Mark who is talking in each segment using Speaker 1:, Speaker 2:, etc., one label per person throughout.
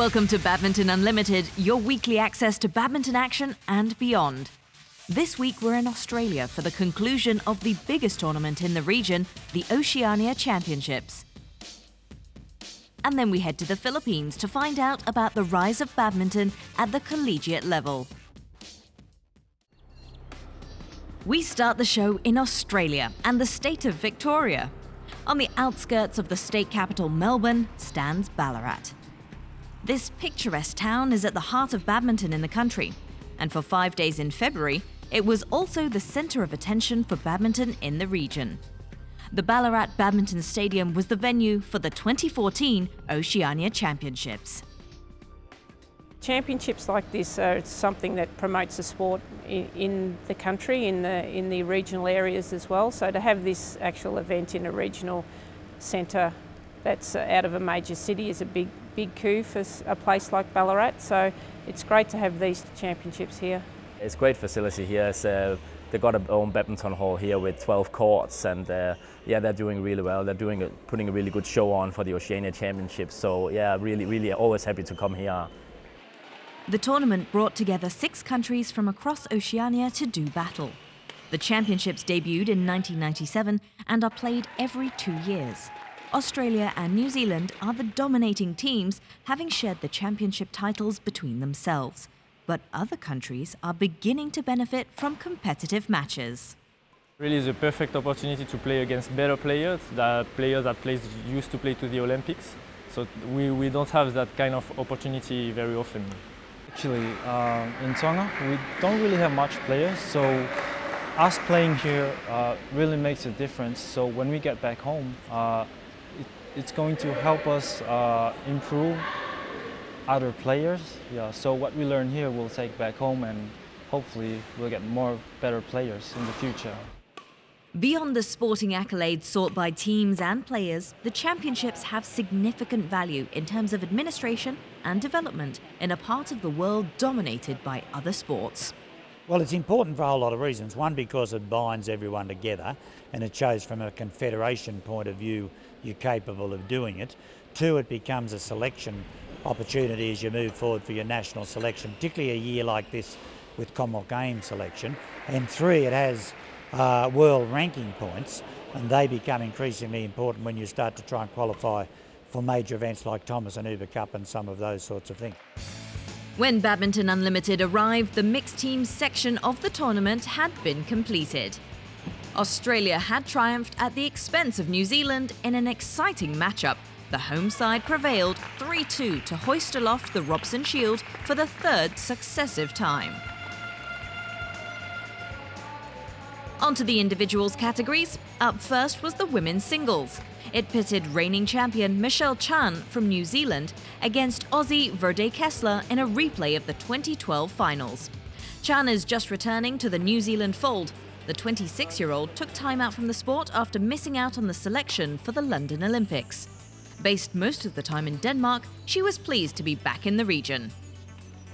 Speaker 1: Welcome to Badminton Unlimited, your weekly access to badminton action and beyond. This week we're in Australia for the conclusion of the biggest tournament in the region, the Oceania Championships. And then we head to the Philippines to find out about the rise of badminton at the collegiate level. We start the show in Australia and the state of Victoria. On the outskirts of the state capital Melbourne stands Ballarat. This picturesque town is at the heart of badminton in the country, and for 5 days in February, it was also the centre of attention for badminton in the region. The Ballarat Badminton Stadium was the venue for the 2014 Oceania Championships.
Speaker 2: Championships like this are something that promotes the sport in the country, in the regional areas as well. So to have this actual event in a regional centre that's out of a major city is a big coup for a place like Ballarat. So it's great to have these championships here.
Speaker 3: It's a great facility here. They've got their own badminton hall here with 12 courts, and yeah, they're doing really well. They're putting a really good show on for the Oceania Championships. So yeah, really always happy to come here.
Speaker 1: The tournament brought together 6 countries from across Oceania to do battle. The championships debuted in 1997 and are played every 2 years. Australia and New Zealand are the dominating teams, having shared the championship titles between themselves. But other countries are beginning to benefit from competitive matches.
Speaker 4: Really, it's a perfect opportunity to play against better players, that used to play to the Olympics. So we don't have that kind of opportunity very often.
Speaker 5: Actually, in Tonga, we don't really have much players, so us playing here really makes a difference. So when we get back home, it's going to help us improve other players. Yeah, so what we learn here we'll take back home, and hopefully we'll get more better players in the future.
Speaker 1: Beyond the sporting accolades sought by teams and players, the championships have significant value in terms of administration and development in a part of the world dominated by other sports.
Speaker 6: Well, it's important for a whole lot of reasons. One, because it binds everyone together, and it shows from a confederation point of view you're capable of doing it. 2, it becomes a selection opportunity as you move forward for your national selection, particularly a year like this with Commonwealth Games selection. And 3, it has world ranking points, and they become increasingly important when you start to try and qualify for major events like Thomas and Uber Cup and some of those sorts of things.
Speaker 1: When Badminton Unlimited arrived, the mixed teams section of the tournament had been completed. Australia had triumphed at the expense of New Zealand in an exciting matchup. The home side prevailed 3-2 to hoist aloft the Robson Shield for the 3rd successive time. Onto the individuals categories. Up first was the women's singles. It pitted reigning champion Michelle Chan from New Zealand against Aussie Verde Kessler in a replay of the 2012 finals. Chan is just returning to the New Zealand fold. The 26-year-old took time out from the sport after missing out on the selection for the London Olympics. Based most of the time in Denmark, she was pleased to be back in the region.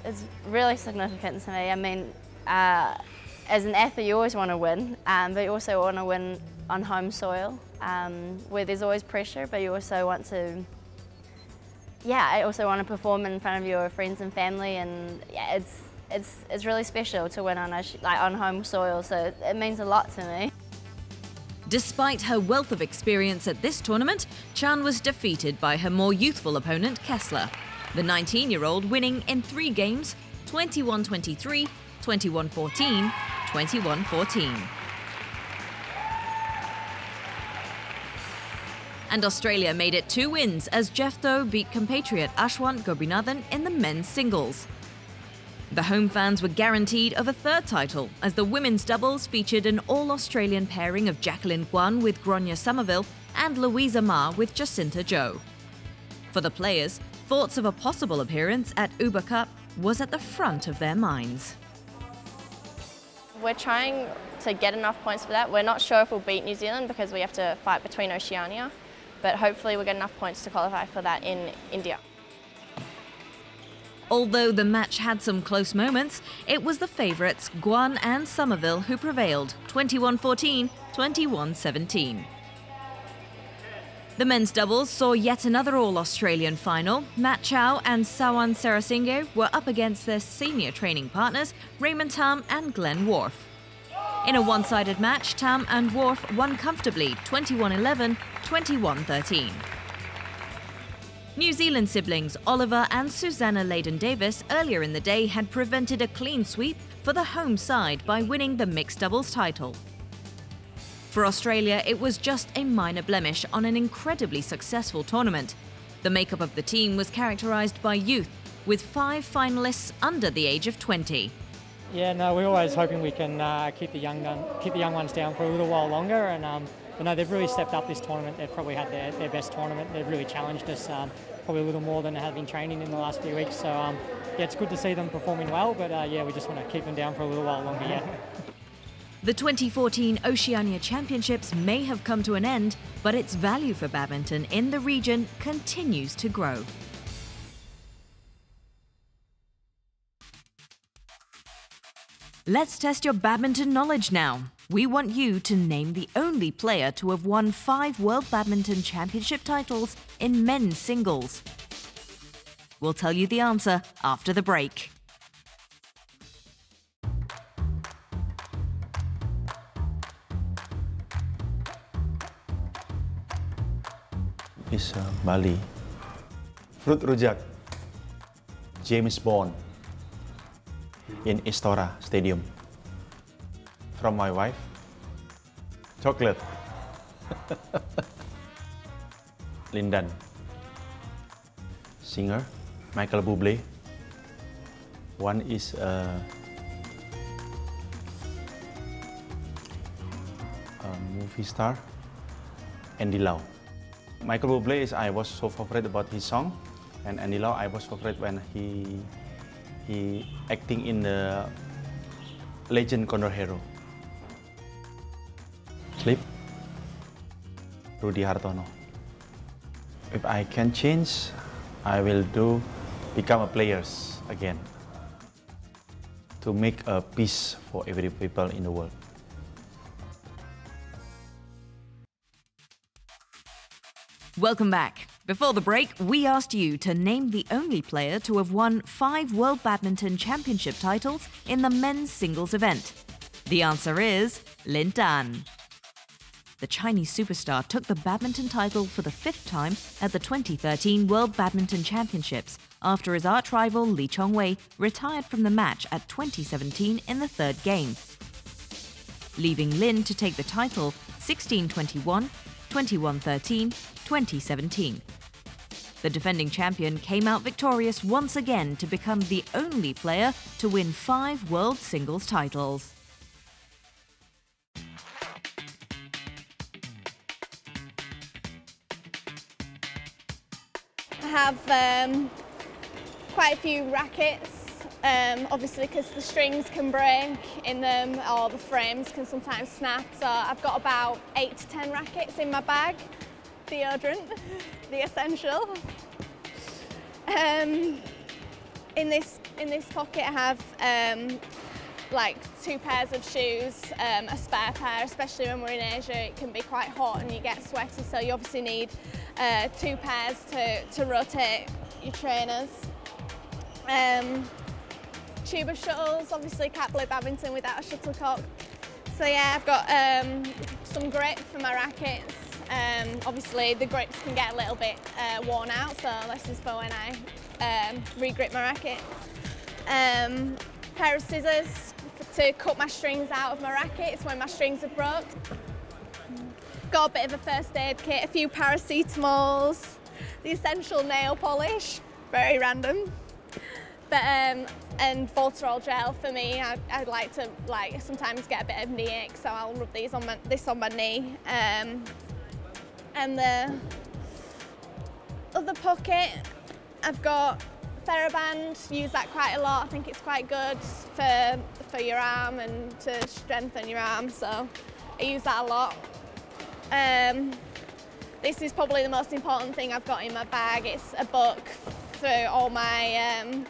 Speaker 7: It's really significant to me. I mean, as an athlete, you always want to win, but you also want to win on home soil, where there's always pressure, but you also want to, I also want to perform in front of your friends and family, and yeah, it's really special to win on home soil, so it means a lot to me.
Speaker 1: Despite her wealth of experience at this tournament, Chan was defeated by her more youthful opponent Kessler, the 19-year-old winning in 3 games, 21-23, 21-14, 21-14. And Australia made it 2 wins as Jeffto beat compatriot Ashwant Gobinathan in the men's singles. The home fans were guaranteed of a 3rd title as the women's doubles featured an all-Australian pairing of Jacqueline Guan with Gronya Somerville and Louisa Ma with Jacinta Joe. For the players, thoughts of a possible appearance at Uber Cup was at the front of their minds.
Speaker 8: We're trying to get enough points for that. We're not sure if we'll beat New Zealand because we have to fight between Oceania, but hopefully we'll get enough points to qualify for that in India.
Speaker 1: Although the match had some close moments, it was the favourites Guan and Somerville who prevailed, 21-14, 21-17. The men's doubles saw yet another all-Australian final. Matt Chow and Sawan Sarasinge were up against their senior training partners, Raymond Tam and Glenn Worf. In a one-sided match, Tam and Worf won comfortably, 21-11, 21-13. New Zealand siblings Oliver and Susanna Leyden-Davis earlier in the day had prevented a clean sweep for the home side by winning the mixed doubles title. For Australia, it was just a minor blemish on an incredibly successful tournament. The makeup of the team was characterised by youth, with 5 finalists under the age of 20.
Speaker 9: Yeah, no, we're always hoping we can keep the young ones down for a little while longer. And but no, they've really stepped up this tournament. They've probably had their best tournament. They've really challenged us probably a little more than they have been training in the last few weeks. So yeah, it's good to see them performing well. But yeah, we just want to keep them down for a little while longer. Yeah.
Speaker 1: The 2014 Oceania Championships may have come to an end, but its value for badminton in the region continues to grow. Let's test your badminton knowledge now. We want you to name the only player to have won 5 World Badminton Championship titles in men's singles. We'll tell you the answer after the break.
Speaker 10: Is Bali. Fruit rujak. James Bond. In Istora Stadium. From my wife. Chocolate. Lindan. Singer. Michael Bublé. One is a movie star. Andy Lau. Michael Bublé is I was so favorite about his song, and Andy Lau I was favorite when he acting in the Legend Condor Hero. Sleep. Rudy Hartono. If I can change, I will become a players again to make a peace for every people in the world.
Speaker 1: Welcome back. Before the break, we asked you to name the only player to have won 5 World Badminton Championship titles in the men's singles event. The answer is Lin Dan. The Chinese superstar took the badminton title for the 5th time at the 2013 World Badminton Championships after his arch-rival Li Chongwei retired from the match at 2017 in the 3rd game, leaving Lin to take the title 16-21, 21-13, 2017. The defending champion came out victorious once again to become the only player to win 5 world singles titles.
Speaker 11: I have quite a few rackets, obviously because the strings can break in them or the frames can sometimes snap, so I've got about 8 to 10 rackets in my bag. Deodorant, the essential. In this pocket I have like 2 pairs of shoes, a spare pair, especially when we're in Asia it can be quite hot and you get sweaty, so you obviously need 2 pairs to rotate your trainers. Tube of shuttles, obviously can't play badminton without a shuttlecock. So yeah, I've got some grip for my rackets. Obviously the grips can get a little bit worn out, so this is for when I re-grip my racket. Pair of scissors to cut my strings out of my rackets when my strings are broke. Got a bit of a first aid kit, a few paracetamols, the essential nail polish, very random. But and Voltarol gel for me. I like to sometimes get a bit of knee ache, so I'll rub this on my knee. And the other pocket, I've got TheraBand. Use that quite a lot. I think it's quite good for your arm and to strengthen your arm, so I use that a lot. This is probably the most important thing I've got in my bag. It's a book for all my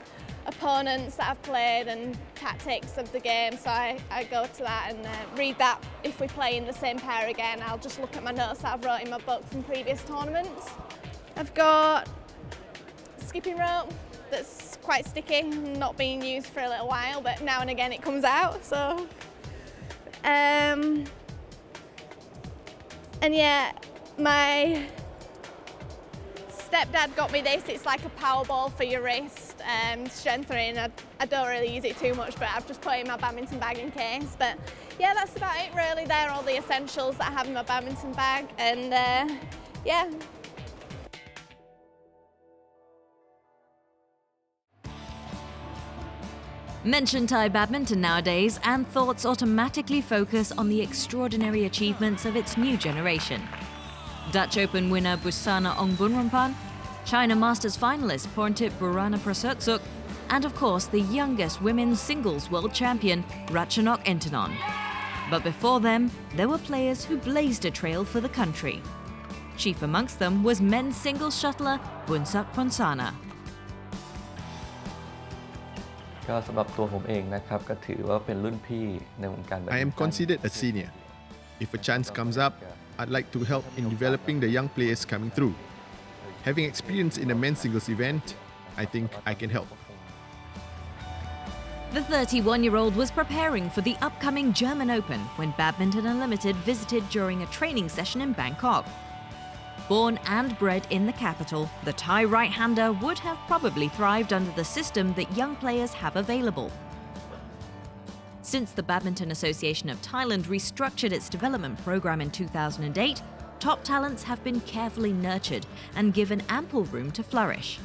Speaker 11: opponents that I've played and tactics of the game, so I go to that and read that. If we play in the same pair again, I'll just look at my notes that I've wrote in my book from previous tournaments. I've got skipping rope that's quite sticky, not being used for a little while, but now and again it comes out. So, and yeah, my stepdad got me this. It's like a power ball for your wrist, strength training. I don't really use it too much, but I've just put it in my badminton bag in case. But yeah, that's about it really. They're all the essentials that I have in my badminton bag, and yeah.
Speaker 1: Mention Thai badminton nowadays, and thoughts automatically focus on the extraordinary achievements of its new generation. Dutch Open winner Busana Ongbunrampan, China Masters finalist Porntip Burana Prasotsuk, and of course the youngest women's singles world champion Ratchanok Intanon. But before them, there were players who blazed a trail for the country. Chief amongst them was men's singles shuttler Bunsak Ponsana.
Speaker 12: ก็สำหรับตัวผมเองนะครับก็ถือว่าเป็นรุ่นพี่ในวงการ
Speaker 13: I am considered a senior. If a chance comes up, I'd like to help in developing the young players coming through. Having experience in a men's singles event, I think I can help.
Speaker 1: The 31-year-old was preparing for the upcoming German Open when Badminton Unlimited visited during a training session in Bangkok. Born and bred in the capital, the Thai right-hander would have probably thrived under the system that young players have available. Since the Badminton Association of Thailand restructured its development program in 2008, top talents have been carefully nurtured and given ample room to flourish.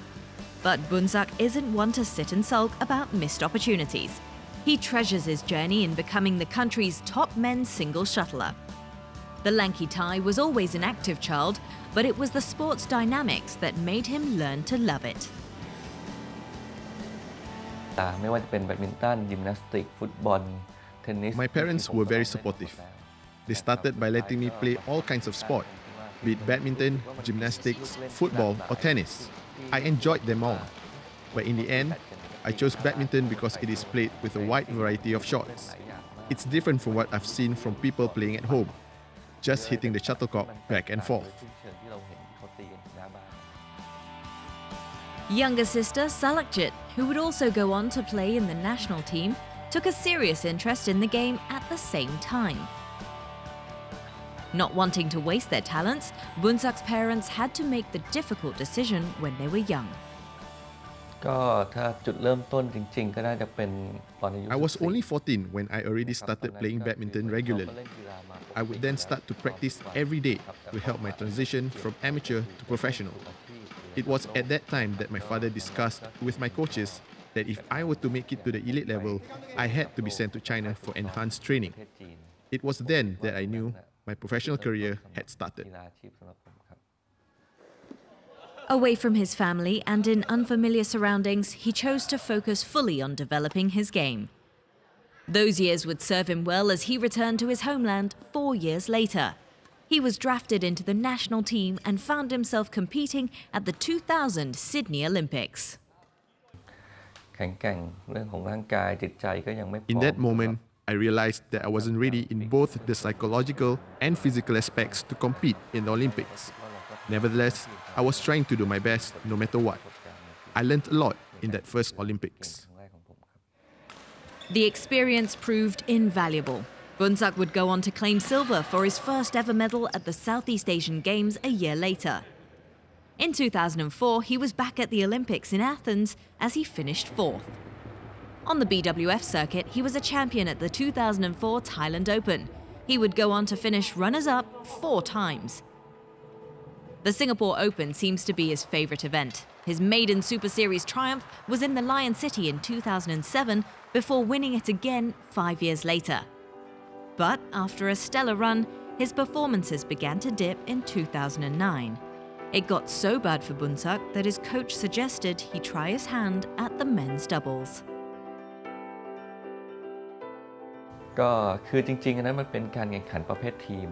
Speaker 1: But Bunsak isn't one to sit and sulk about missed opportunities. He treasures his journey in becoming the country's top men's singles shuttler. The lanky Thai was always an active child, but it was the sport's dynamics that made him learn to love it.
Speaker 12: ไม่ว่าจะเป็นแบดมินตันยิมนาสติกฟุตบอลเทนนิส
Speaker 13: My parents were very supportive. They started by letting me play all kinds of sport, be it badminton, gymnastics, football or tennis. I enjoyed them all. But in the end, I chose badminton because it is played with a wide variety of shots. It's different from what I've seen from people playing at home, just hitting the shuttlecock back and forth.
Speaker 1: Younger sister Salakjit, who would also go on to play in the national team, took a serious interest in the game at the same time. Not wanting to waste their talents, Bunsak's parents had to make the difficult decision when they were young.
Speaker 12: ก็ถ้าจุดเริ่มต้นจริงๆก็น่าจะเป็นตอนอายุ
Speaker 13: I was only 14 when I already started playing badminton regularly. I would then start to practice every day to help my transition from amateur to professional. It was at that time that my father discussed with my coaches that if I were to make it to the elite level, I had to be sent to China for enhanced training. It was then that I knew my professional career had started.
Speaker 1: Away from his family and in unfamiliar surroundings, he chose to focus fully on developing his game. Those years would serve him well as he returned to his homeland 4 years later. He was drafted into the national team and found himself competing at the 2000 Sydney Olympics.
Speaker 12: แข็งแกร่งเรื่องของร่างกายจิตใจก็ยังไม่พร้อม
Speaker 13: In that moment, I realized that I wasn't ready in both the psychological and physical aspects to compete in the Olympics. Nevertheless, I was trying to do my best no matter what. I learned a lot in that first Olympics.
Speaker 1: The experience proved invaluable. Bunsak would go on to claim silver for his first ever medal at the Southeast Asian Games a year later. In 2004, he was back at the Olympics in Athens as he finished 4th. On the BWF circuit, he was a champion at the 2004 Thailand Open. He would go on to finish runners-up 4 times. The Singapore Open seems to be his favourite event. His maiden Super Series triumph was in the Lion City in 2007 before winning it again 5 years later. But after a stellar run, his performances began to dip in 2009. It got so bad for Bunsak that his coach suggested he try his hand at the men's doubles.
Speaker 12: ก็คือจริงๆอันนั้นมันเป็นการแข่งขันประเภททีม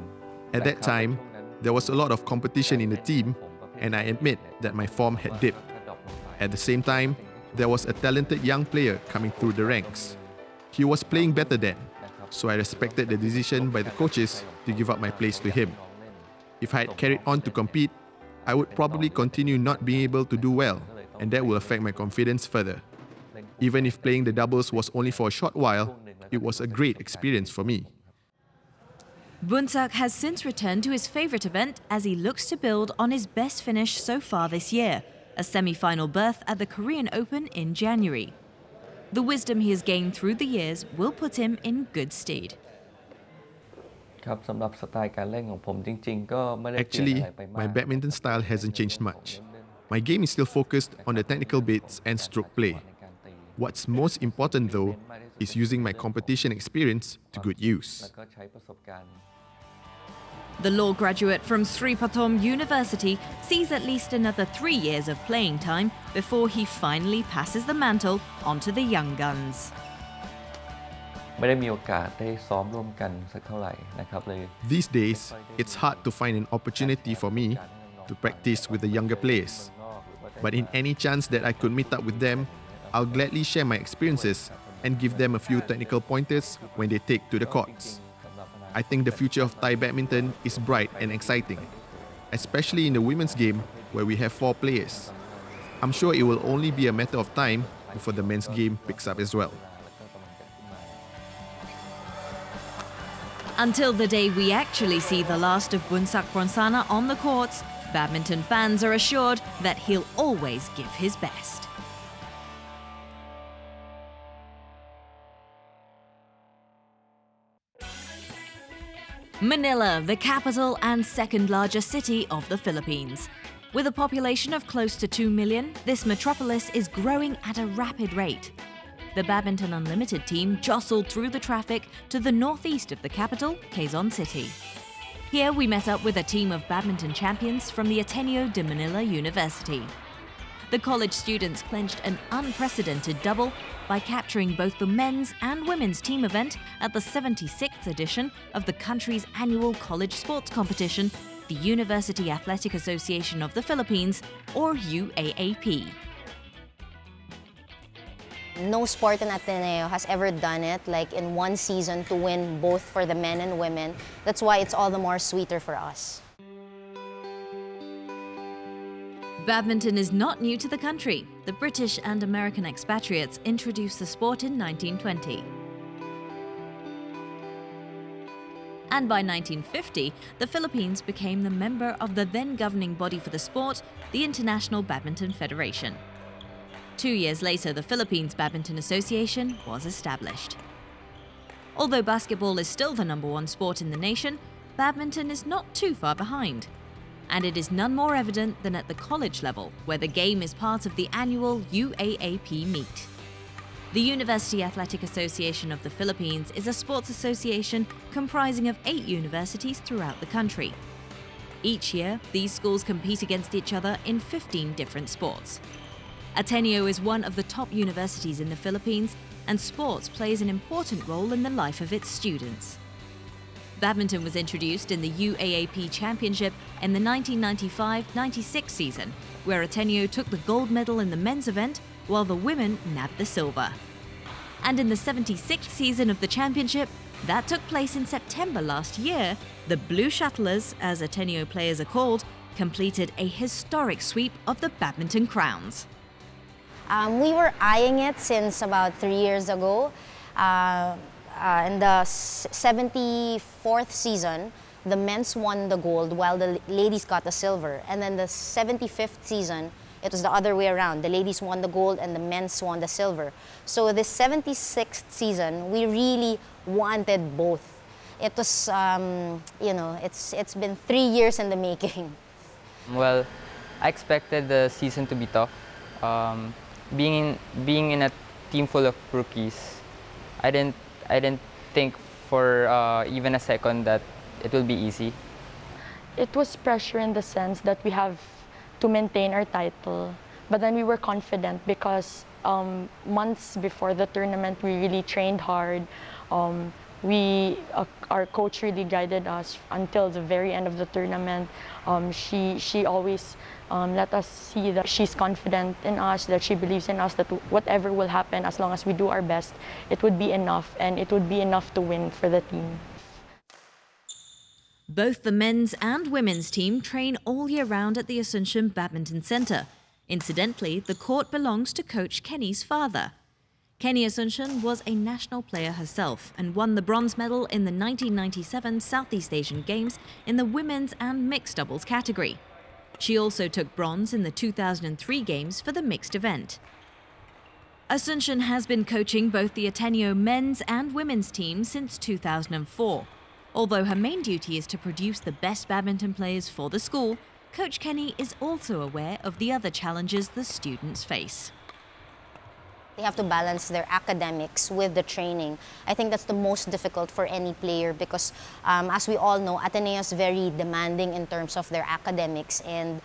Speaker 13: At that time, there was a lot of competition in the team, and I admit that my form had dipped. At the same time, there was a talented young player coming through the ranks. He was playing better then, so I respected the decision by the coaches to give up my place to him. If I had carried on to compete, I would probably continue not being able to do well, and that will affect my confidence further. Even if playing the doubles was only for a short while, it was a great experience for me.
Speaker 1: Bunsak has since returned to his favourite event as he looks to build on his best finish so far this year, a semi-final berth at the Korean Open in January. The wisdom he has gained through the years will put him in good stead.
Speaker 13: Actually, my badminton style hasn't changed much. My game is still focused on the technical bits and stroke play. What's most important though is using my competition experience to good use.
Speaker 1: The law graduate from Sri Patom University sees at least another 3 years of playing time before he finally passes the mantle onto the young guns.
Speaker 13: These days, it's hard to find an opportunity for me to practice with the younger players. But in any chance that I could meet up with them, I'll gladly share my experiences and give them a few technical pointers when they take to the courts. I think the future of Thai badminton is bright and exciting, especially in the women's game where we have 4 players. I'm sure it will only be a matter of time before the men's game picks up as well.
Speaker 1: Until the day we actually see the last of Bunsak Pronsana on the courts, badminton fans are assured that he'll always give his best. Manila, the capital and second largest city of the Philippines. With a population of close to 2 million, this metropolis is growing at a rapid rate. The Badminton Unlimited team jostled through the traffic to the northeast of the capital, Quezon City. Here we met up with a team of badminton champions from the Ateneo de Manila University. The college students clinched an unprecedented double by capturing both the men's and women's team event at the 76th edition of the country's annual college sports competition, the University Athletic Association of the Philippines, or UAAP.
Speaker 14: No sport in Ateneo has ever done it, like in one season, to win both for the men and women. That's why it's all the more sweeter for us.
Speaker 1: Badminton is not new to the country. The British and American expatriates introduced the sport in 1920. And by 1950, the Philippines became the member of the then governing body for the sport, the International Badminton Federation. 2 years later, the Philippines Badminton Association was established. Although basketball is still the #1 sport in the nation, badminton is not too far behind. And it is none more evident than at the college level, where the game is part of the annual UAAP meet. The University Athletic Association of the Philippines is a sports association comprising of 8 universities throughout the country. Each year, these schools compete against each other in 15 different sports. Ateneo is one of the top universities in the Philippines, and sports plays an important role in the life of its students. Badminton was introduced in the UAAP Championship in the 1995-96 season, where Ateneo took the gold medal in the men's event, while the women nabbed the silver. And in the 76th season of the championship, that took place in September last year, the Blue Shuttlers, as Ateneo players are called, completed a historic sweep of the badminton crowns.
Speaker 14: We were eyeing it since about 3 years ago. In the 74th season, the men's won the gold while the ladies got the silver. And then the 75th season, it was the other way around. The ladies won the gold and the men's won the silver. So this 76th season, we really wanted both. It was, you know, it's been 3 years in the making.
Speaker 15: Well, I expected the season to be tough. Being in a team full of rookies, I didn't think for even a second that it will be easy.
Speaker 16: It was pressure in the sense that we have to maintain our title, but then we were confident because months before the tournament we really trained hard. Our coach really guided us until the very end of the tournament. She always let us see that she's confident in us, that she believes in us, that whatever will happen, as long as we do our best, it would be enough, and it would be enough to win for the team.
Speaker 1: Both the men's and women's team train all year round at the Asuncion Badminton Center. Incidentally, the court belongs to Coach Kenny's father. Kenny Asuncion was a national player herself and won the bronze medal in the 1997 Southeast Asian Games in the women's and mixed doubles category. She also took bronze in the 2003 Games for the mixed event. Asuncion has been coaching both the Ateneo men's and women's teams since 2004. Although her main duty is to produce the best badminton players for the school, Coach Kenny is also aware of the other challenges the students face.
Speaker 14: They have to balance their academics with the training. I think that's the most difficult for any player because, as we all know, Ateneo is very demanding in terms of their academics, and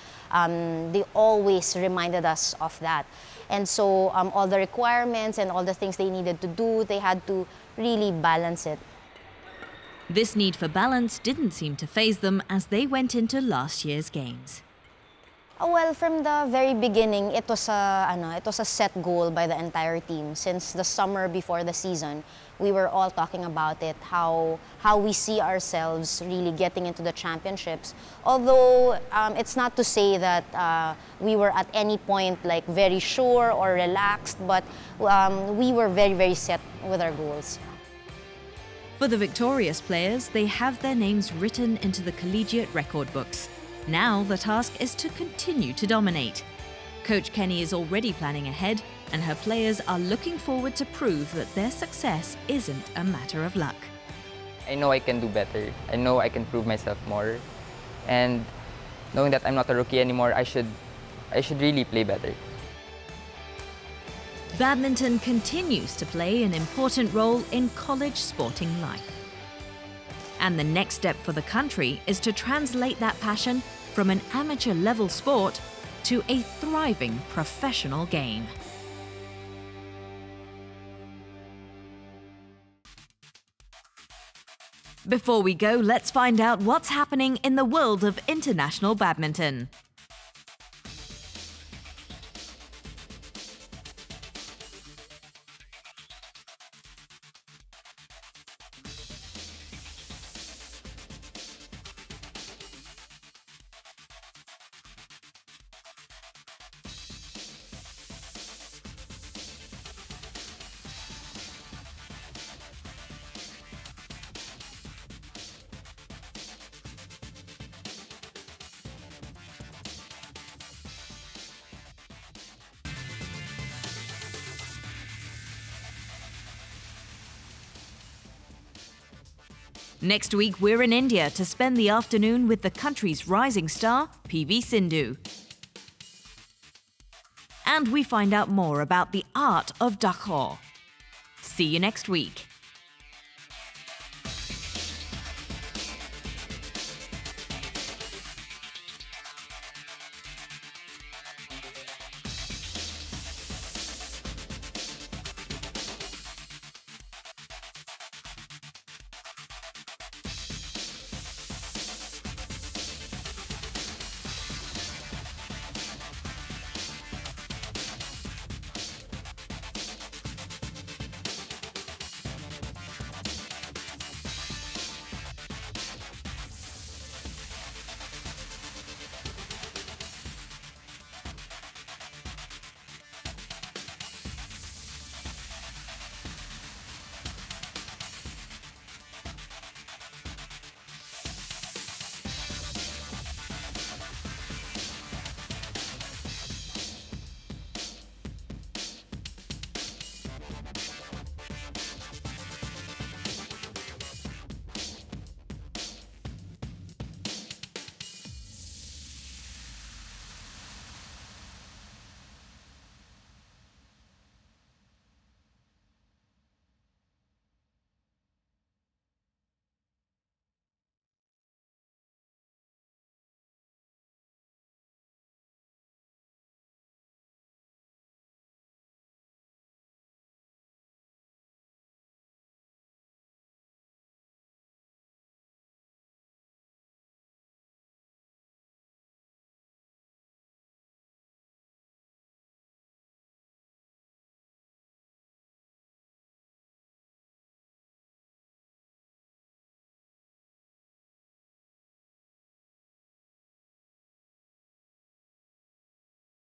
Speaker 14: they always reminded us of that. And so all the requirements and all the things they needed to do, they had to really balance it.
Speaker 1: This need for balance didn't seem to faze them as they went into last year's games.
Speaker 14: Well, from the very beginning, it was a set goal by the entire team. Since the summer before the season, we were all talking about it, how we see ourselves really getting into the championships. Although it's not to say that we were at any point like very sure or relaxed, but we were very, very set with our goals.
Speaker 1: For the victorious players, they have their names written into the collegiate record books. Now the task is to continue to dominate. Coach Kenny is already planning ahead, and her players are looking forward to prove that their success isn't a matter of luck.
Speaker 15: I know I can do better. I know I can prove myself more. And knowing that I'm not a rookie anymore, I should really play better.
Speaker 1: Badminton continues to play an important role in college sporting life. And the next step for the country is to translate that passion from an amateur-level sport to a thriving professional game. Before we go, let's find out what's happening in the world of international badminton. Next week, we're in India to spend the afternoon with the country's rising star, PV Sindhu. And we find out more about the art of Dakhor. See you next week.